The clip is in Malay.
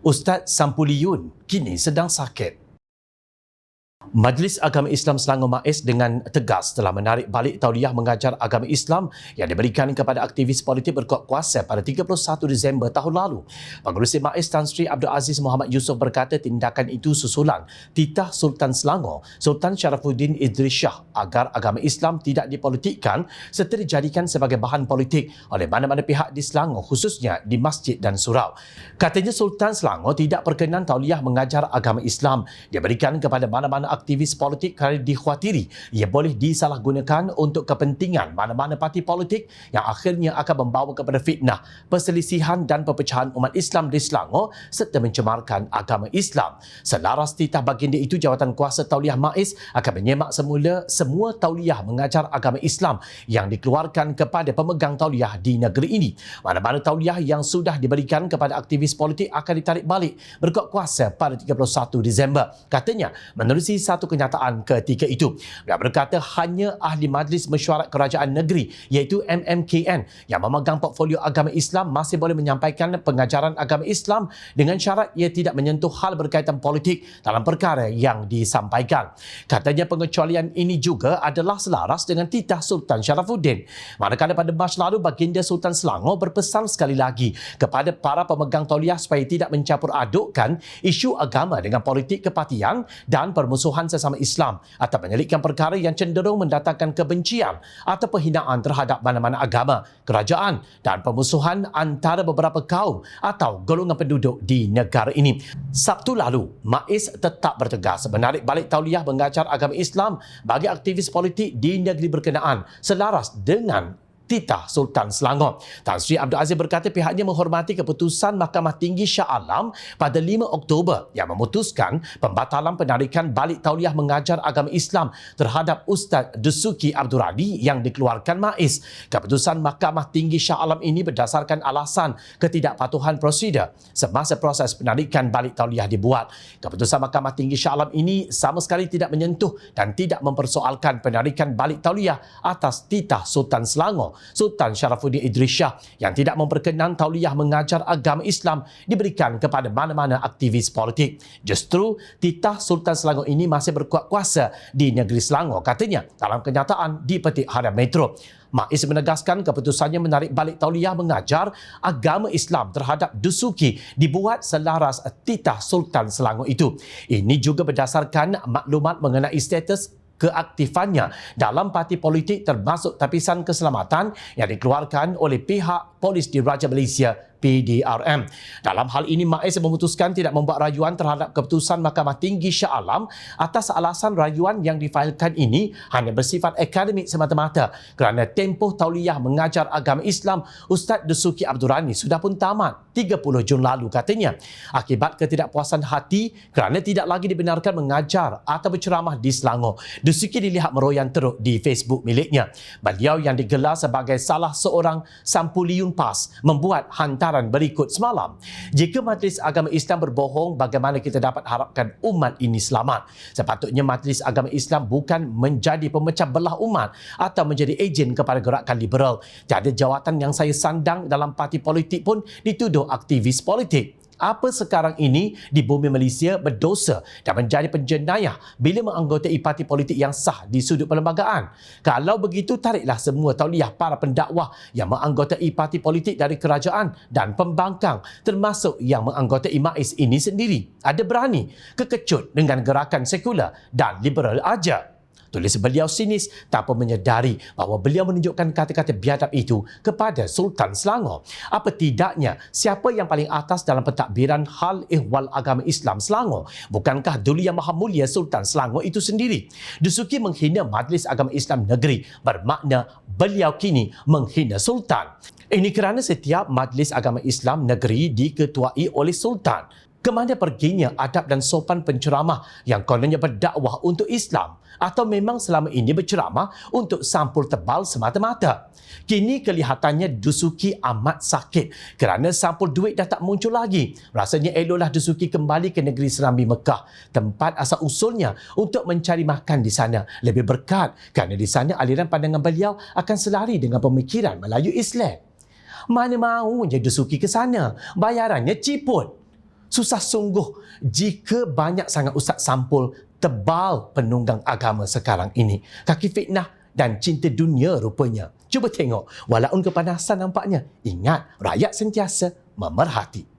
Ustaz Sampuliun kini sedang sakit. Majlis Agama Islam Selangor MAIS dengan tegas telah menarik balik tauliah mengajar agama Islam yang diberikan kepada aktivis politik berkuat kuasa pada 31 Disember tahun lalu. Pengerusi MAIS Tan Sri Abdul Aziz Muhammad Yusof berkata tindakan itu susulan titah Sultan Selangor, Sultan Sharafuddin Idris Shah agar agama Islam tidak dipolitikkan serta dijadikan sebagai bahan politik oleh mana-mana pihak di Selangor, khususnya di masjid dan surau. Katanya Sultan Selangor tidak berkenan tauliah mengajar agama Islam diberikan kepada mana-mana aktivis politik kerana dikhawatiri ia boleh disalahgunakan untuk kepentingan mana-mana parti politik yang akhirnya akan membawa kepada fitnah, perselisihan dan perpecahan umat Islam di Selangor serta mencemarkan agama Islam. Selaras titah baginda itu, Jawatan Kuasa Tauliah MAIS akan menyemak semula semua tauliah mengajar agama Islam yang dikeluarkan kepada pemegang tauliah di negeri ini. Mana-mana tauliah yang sudah diberikan kepada aktivis politik akan ditarik balik berkuat kuasa pada 31 Disember. Katanya, menerusi satu kenyataan ketika itu. Dia berkata hanya Ahli Majlis Mesyuarat Kerajaan Negeri iaitu MMKN yang memegang portfolio agama Islam masih boleh menyampaikan pengajaran agama Islam dengan syarat ia tidak menyentuh hal berkaitan politik dalam perkara yang disampaikan. Katanya pengecualian ini juga adalah selaras dengan titah Sultan Sharafuddin. Manakala pada Mac lalu baginda Sultan Selangor berpesan sekali lagi kepada para pemegang tauliah supaya tidak mencampur adukkan isu agama dengan politik kepartian dan permusuhan sesama Islam atau menyelitkan perkara yang cenderung mendatangkan kebencian atau penghinaan terhadap mana-mana agama, kerajaan dan permusuhan antara beberapa kaum atau golongan penduduk di negara ini. Sabtu lalu, MAIS tetap bertegas menarik balik tauliah mengajar agama Islam bagi aktivis politik di negeri berkenaan selaras dengan titah Sultan Selangor. Tan Sri Abdul Aziz berkata pihaknya menghormati keputusan Mahkamah Tinggi Shah Alam pada 5 Oktober yang memutuskan pembatalan penarikan balik tauliah mengajar agama Islam terhadap Ustaz Dusuki Abdul Radi yang dikeluarkan MAIS. Keputusan Mahkamah Tinggi Shah Alam ini berdasarkan alasan ketidakpatuhan prosedur semasa proses penarikan balik tauliah dibuat. Keputusan Mahkamah Tinggi Shah Alam ini sama sekali tidak menyentuh dan tidak mempersoalkan penarikan balik tauliah atas titah Sultan Selangor, Sultan Sharafuddin Idris Shah yang tidak memperkenan tauliah mengajar agama Islam diberikan kepada mana-mana aktivis politik. Justru titah Sultan Selangor ini masih berkuat kuasa di negeri Selangor, katanya dalam kenyataan di Petik Harian Metro. MAIS menegaskan keputusannya menarik balik tauliah mengajar agama Islam terhadap Dusuki dibuat selaras titah Sultan Selangor itu. Ini juga berdasarkan maklumat mengenai status keaktifannya dalam parti politik termasuk tapisan keselamatan yang dikeluarkan oleh pihak polis Diraja Malaysia PDRM. Dalam hal ini, MAIS memutuskan tidak membuat rayuan terhadap keputusan Mahkamah Tinggi Shah Alam atas alasan rayuan yang difailkan ini hanya bersifat akademik semata-mata kerana tempoh tauliah mengajar agama Islam Ustaz Dusuki Abdul Radi sudah pun tamat 30 Jun lalu, katanya. Akibat ketidakpuasan hati kerana tidak lagi dibenarkan mengajar atau berceramah di Selangor, Dusuki dilihat meroyan teruk di Facebook miliknya. Beliau yang digelar sebagai salah seorang Sampuliun PAS membuat hantaran berikut semalam. Jika Majlis Agama Islam berbohong, bagaimana kita dapat harapkan umat ini selamat? Sepatutnya Majlis Agama Islam bukan menjadi pemecah belah umat atau menjadi ejen kepada gerakan liberal. Tiada jawatan yang saya sandang dalam parti politik pun dituduh aktivis politik. Apa sekarang ini di bumi Malaysia berdosa dan menjadi penjenayah bila menganggotai parti politik yang sah di sudut perlembagaan? Kalau begitu, tariklah semua tauliah para pendakwah yang menganggotai parti politik dari kerajaan dan pembangkang, termasuk yang menganggotai MAIS ini sendiri. Ada berani kekecut dengan gerakan sekular dan liberal aja. Tulis beliau sinis tanpa menyedari bahawa beliau menunjukkan kata-kata biadab itu kepada Sultan Selangor. Apa tidaknya, siapa yang paling atas dalam pentadbiran hal ehwal agama Islam Selangor? Bukankah Duli Yang Maha Mulia Sultan Selangor itu sendiri? Dusuki menghina Majlis Agama Islam Negeri bermakna beliau kini menghina Sultan. Ini kerana setiap Majlis Agama Islam Negeri diketuai oleh Sultan. Kemana perginya adab dan sopan penceramah yang kononnya berdakwah untuk Islam? Atau memang selama ini berceramah untuk sampul tebal semata-mata? Kini kelihatannya Dusuki amat sakit kerana sampul duit dah tak muncul lagi. Rasanya eloklah Dusuki kembali ke negeri Serambi Mekah, tempat asal usulnya, untuk mencari makan di sana. Lebih berkat kerana di sana aliran pandangan beliau akan selari dengan pemikiran Melayu Islam. Mana mahunya Dusuki ke sana? Bayarannya ciput. Susah sungguh jika banyak sangat ustaz sampul tebal penunggang agama sekarang ini. Kaki fitnah dan cinta dunia rupanya. Cuba tengok, walaupun kepanasan nampaknya, ingat rakyat sentiasa memerhati.